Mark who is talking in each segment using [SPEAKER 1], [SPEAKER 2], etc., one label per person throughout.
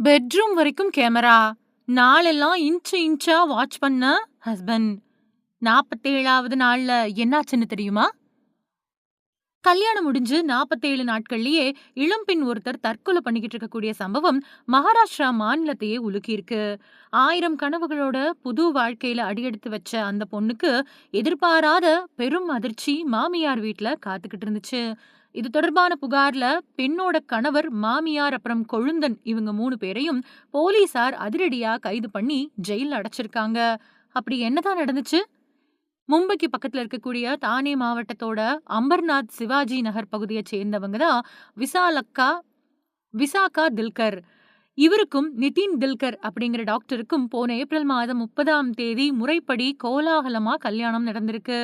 [SPEAKER 1] Bedroom வரைக்கும் camera. நாளெல்லாம் inch இன்ச்சா watch பண்ண ஹஸ்பண்ட். 47வது நாள்ல என்னாச்சுன்னு தெரியுமா? கல்யாணம் முடிஞ்சு 47 நாட்கள்லயே இளம்பெண் ஒருத்தர் தற்கொலை பண்ணிக்கிட்டு இருக்கக்கூடிய சம்பவம் மகாராஷ்டிரா மாநிலத்தையே உலுக்கியிருக்கு. 1000 கனவுகளோட புது வாழ்க்கையில அடியெடுத்து வச்ச அந்த பொண்ணுக்கு எதிர்பாராத பெரும் அதிர்ச்சி மாமியார் வீட்ல காத்துக்கிட்டு இருந்துச்சு. இது தொடர்பான புகார்ல பெண்ணோட கணவர், மாமியார் அப்புறம் கொழுந்தன் இவங்க 3 பேரையும் போலீசார் அதிரடியா கைது பண்ணி ஜெயில்ல அடைச்சிருக்காங்க. அப்படி என்னதான் நடந்துச்சு? மும்பைக்கு பக்கத்துல இருக்கக்கூடிய தானே மாவட்டத்தோட அம்பர்நாத் சிவாஜி நகர் பகுதியை சேர்ந்தவங்க தான் விசாலக்கா விசாகா தில்கர். இவருக்கும் நிதின் தில்கர் அப்படிங்கிற டாக்டருக்கும் போன ஏப்ரல் மாதம் 30ஆம் தேதி முறைப்படி கோலாகலமா கல்யாணம் நடந்திருக்கு.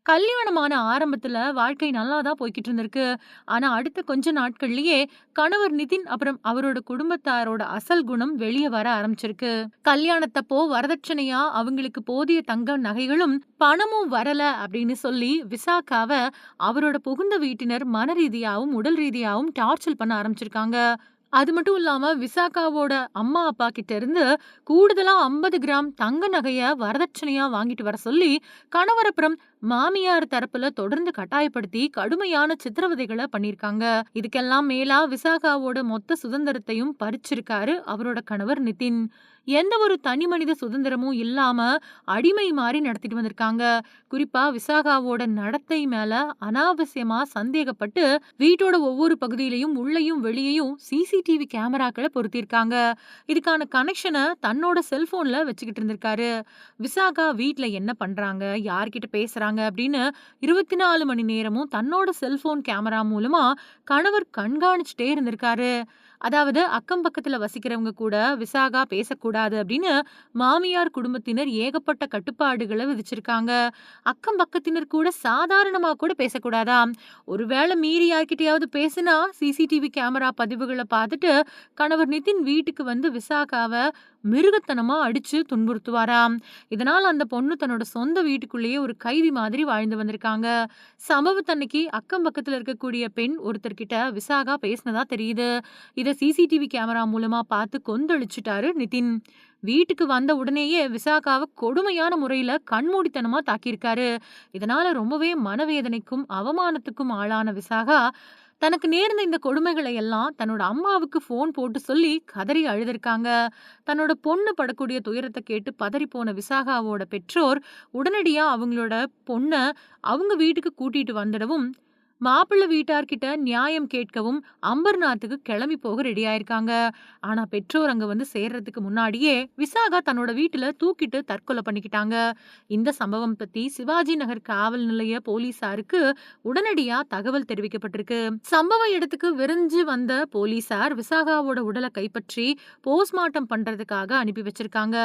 [SPEAKER 1] கல்யாணமான ஆரம்பத்துல வாழ்க்கை நல்லா தான் போய்க்கிட்டு இருந்திருக்கு. ஆனா அடுத்த கொஞ்ச நாட்கள்லயே கணவர் நிதின் அப்புறம் அவரோட குடும்பத்தாரோட அசல் குணம் வெளிய வர ஆரம்பிச்சிருக்கு. கல்யாணத்தப்போ வரதட்சணையா அவங்களுக்கு போதிய தங்க நகைகளும் பணமும் வரல அப்படின்னு சொல்லி விசாகாவ அவரோட புகுந்த வீட்டினர் மன ரீதியாவும் உடல் ரீதியாவும் டார்ச்சர் பண்ண ஆரம்பிச்சிருக்காங்க. அது மட்டும் இல்லாம விசாகாவோட அம்மா அப்பா கிட்ட இருந்து கூடுதலா 50 கிராம் தங்க நகைய வரதட்சணையா வாங்கிட்டு வர சொல்லி கணவரப்புறம் மாமியார் தரப்புல தொடர்ந்து கட்டாயப்படுத்தி கடுமையான சித்திரவதைகளை பண்ணிருக்காங்க. இதுக்கெல்லாம் மேலா விசாகாவோட மொத்த சுதந்திரத்தையும் பறிச்சிருக்காரு அவரோட கணவர் நிதின். எந்த ஒரு தனி மனித சுதந்திரமும் இல்லாம அடிமை மாதிரி நடத்திட்டு வந்திருக்காங்க. குறிப்பா விசாகாவோட நடத்தை மேல அனாவசியமா சந்தேகப்பட்டு வீட்டோட ஒவ்வொரு பகுதியிலையும் உள்ளேயும் வெளியேயும் சிசிடிவி கேமராக்களை பொருத்திருக்காங்க. இதுக்கான கனெக்ஷனை தன்னோட செல்போன்ல வச்சுக்கிட்டு இருந்திருக்காரு. விசாகா வீட்ல என்ன பண்றாங்க, யார்கிட்ட பேசுறாங்க அப்படின்னு 24 மணி நேரமும் தன்னோட செல்போன் கேமரா மூலமா கணவர் கண்காணிச்சுட்டே இருந்திருக்காரு. அதாவது அக்கம் பக்கத்துல வசிக்கிறவங்க கூட விசாகா பேசக்கூடாது அப்படின்னு மாமியார் குடும்பத்தினர் ஏகப்பட்ட கட்டுப்பாடுகளை விதிச்சிருக்காங்க. அக்கம் பக்கத்தினர் கூட சாதாரணமா கூட பேசக்கூடாதாம். ஒருவேளை மீறி யார்கிட்டயாவது பேசினா சிசிடிவி கேமரா பதிவுகளை பார்த்துட்டு கணவர் நிதின் வீட்டுக்கு வந்து விசாகாவ மிருகத்தனமா அடிச்சு துன்புறுத்துவாராம். இதனால அந்த பொண்ணு தன்னோட சொந்த வீட்டுக்குள்ளேயே ஒரு கைதி மாதிரி வாழ்ந்து வந்திருக்காங்க. சம்பவத்தன்னைக்கு அக்கம் பக்கத்துல இருக்கக்கூடிய பெண் ஒருத்தர்கிட்ட விசாகா பேசினதா தெரியுது. இத சிசிடிவி கேமரா மூலமா பார்த்து கொந்தளிச்சுட்டாரு நிதின். வீட்டுக்கு வந்த உடனேயே விசாகாவை கொடுமையான முறையில கண்மூடித்தனமா தாக்கியிருக்காரு. இதனால ரொம்பவே மனவேதனைக்கும் அவமானத்துக்கும் ஆளான விசாகா தனக்கு நேர்ந்த இந்த கொடுமைகளை எல்லாம் தன்னோட அம்மாவுக்கு போன் போட்டு சொல்லி கதறி அழுதிருக்காங்க. தன்னோட பொண்ணு படக்கூடிய துயரத்தை கேட்டு பதறி போன விசாகாவோட பெற்றோர் உடனடியா அவங்களோட பொண்ண அவங்க வீட்டுக்கு கூட்டிட்டு வந்துடவும் மாப்பிள்ளை வீட்டார்கிட்ட நியாயம் கேட்கவும் அம்பர்நாத்துக்கு கிளம்பி போக ரெடி ஆயிருக்காங்க. ஆனா பெற்றோர் அங்க வந்து சேர்றதுக்கு முன்னாடியே விசாகா தன்னோட வீட்டுல தூக்கிட்டு தற்கொலை பண்ணிக்கிட்டாங்க. இந்த சம்பவம் பத்தி சிவாஜி நகர் காவல் நிலைய போலீசாருக்கு உடனடியா தகவல் தெரிவிக்கப்பட்டிருக்கு. சம்பவ இடத்துக்கு விரைஞ்சு வந்த போலீசார் விசாகாவோட உடலை கைப்பற்றி போஸ்ட்மார்ட்டம் பண்றதுக்காக அனுப்பி வச்சிருக்காங்க.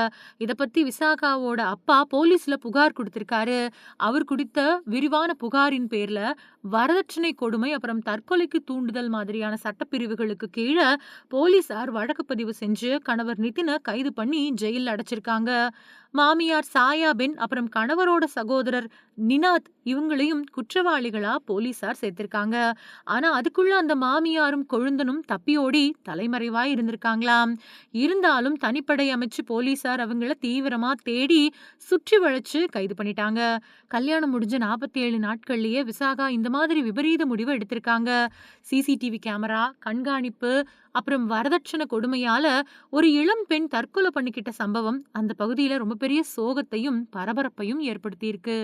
[SPEAKER 1] இத பத்தி விசாகாவோட அப்பா போலீஸ்ல புகார் கொடுத்திருக்காரு. அவர் கொடுத்த விரிவான புகாரின் பேர்ல வரதட்சணை கொடுமை அப்புறம் தற்கொலைக்கு தூண்டுதல் மாதிரியான சட்டப்பிரிவுகளுக்கு கீழே போலீசார் வழக்கு பதிவு செஞ்சு கணவர் நிதினை கைது பண்ணி ஜெயில அடைச்சிருக்காங்க. மாமியார் சாயா பென் அப்புறம் கணவரோட சகோதரர் நினாத் இவங்களையும் குற்றவாளிகளா போலீசார் சேர்த்திருக்காங்க. ஆனா அதுக்குள்ள அந்த மாமியாரும் கொழுந்தனும் தப்பியோடி தலைமறைவாய் இருந்திருக்காங்களாம். இருந்தாலும் தனிப்படை அமைச்சு போலீசார் அவங்கள தீவிரமா தேடி சுற்றி வளைச்சு கைது பண்ணிட்டாங்க. கல்யாணம் முடிஞ்ச 47 நாட்கள்லயே விசாகா இந்த மாதிரி விபரீத முடிவை எடுத்திருக்காங்க. சிசிடிவி கேமரா கண்காணிப்பு அப்புறம் வரதட்சணை கொடுமையால ஒரு இளம் பெண் தற்கொலை பண்ணிக்கிட்ட சம்பவம் அந்த பகுதியில ரொம்ப பெரிய சோகத்தையும் பரபரப்பையும் ஏற்படுத்தியிருக்கு.